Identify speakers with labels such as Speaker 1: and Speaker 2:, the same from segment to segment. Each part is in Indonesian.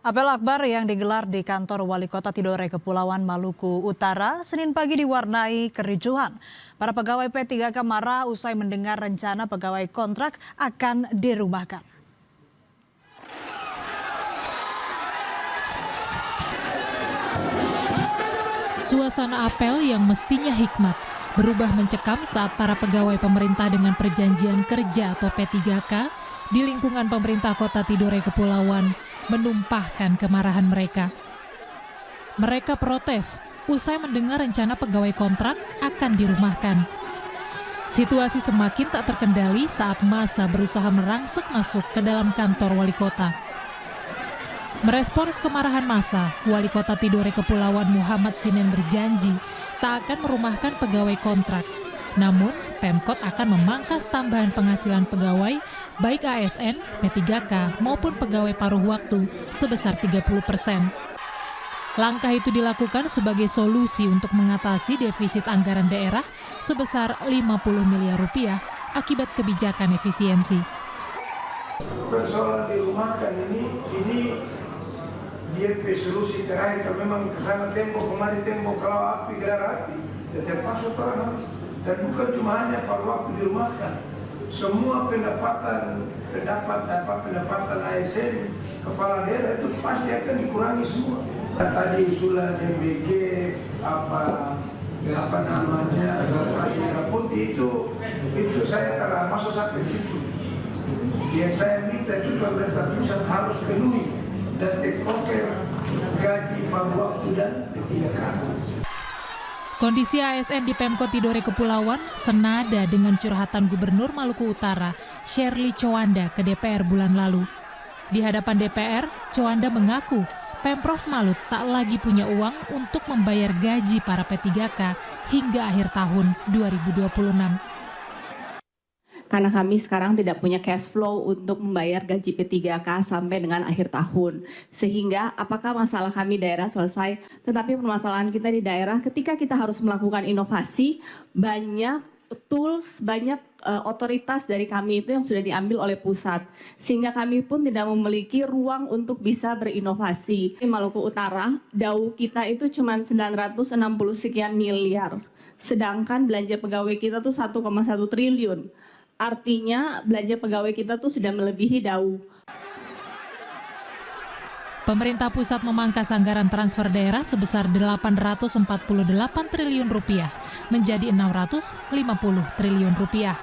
Speaker 1: Apel akbar yang digelar di kantor Wali Kota Tidore Kepulauan Maluku Utara Senin pagi diwarnai kericuhan. Para pegawai P3K marah usai mendengar rencana pegawai kontrak akan dirumahkan.
Speaker 2: Suasana apel yang mestinya hikmat berubah mencekam saat para pegawai pemerintah dengan perjanjian kerja atau P3K di lingkungan pemerintah Kota Tidore Kepulauan menumpahkan kemarahan mereka. Mereka protes usai mendengar rencana pegawai kontrak akan dirumahkan. Situasi semakin tak terkendali saat massa berusaha merangsek masuk ke dalam kantor wali kota. Merespons kemarahan massa, Wali Kota Tidore Kepulauan Muhammad Sinen berjanji tak akan merumahkan pegawai kontrak. Namun, Pemkot akan memangkas tambahan penghasilan pegawai, baik ASN, P3K maupun pegawai paruh waktu sebesar 30%. Langkah itu dilakukan sebagai solusi untuk mengatasi defisit anggaran daerah sebesar 50 miliar rupiah akibat kebijakan efisiensi.
Speaker 3: Persoalan dirumahkan ini dia solusi terakhir. Kalau memang kesana tembok, kemari tembok, kalau api gelar api, ya terpaksa orang. Dan bukan cuma hanya pada waktu dirumahkan, semua pendapatan ASN kepala daerah itu pasti akan dikurangi semua. Dan tadi usulan MBG apa namanya putih itu saya telah masuk sampai situ. Yang saya minta juga pemerintah pusat harus penuhi dan take over gaji paruh waktu dan P3K.
Speaker 2: Kondisi ASN di Pemkot Tidore Kepulauan senada dengan curhatan Gubernur Maluku Utara, Shirley Chowanda ke DPR bulan lalu. Di hadapan DPR, Chowanda mengaku Pemprov Malut tak lagi punya uang untuk membayar gaji para P3K hingga akhir tahun 2026.
Speaker 4: Karena kami sekarang tidak punya cash flow untuk membayar gaji P3K sampai dengan akhir tahun. Sehingga apakah masalah kami daerah selesai, tetapi permasalahan kita di daerah ketika kita harus melakukan inovasi, banyak tools, banyak otoritas dari kami itu yang sudah diambil oleh pusat. Sehingga kami pun tidak memiliki ruang untuk bisa berinovasi. Di Maluku Utara, DAU kita itu cuma 960 sekian miliar. Sedangkan belanja pegawai kita tuh 1,1 triliun. Artinya belanja pegawai kita tuh sudah melebihi DAU.
Speaker 2: Pemerintah pusat memangkas anggaran transfer daerah sebesar 848 triliun rupiah menjadi 650 triliun rupiah.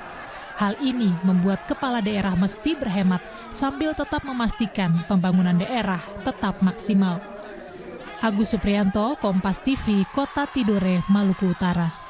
Speaker 2: Hal ini membuat kepala daerah mesti berhemat sambil tetap memastikan pembangunan daerah tetap maksimal. Agus Supriyanto, Kompas TV, Kota Tidore, Maluku Utara.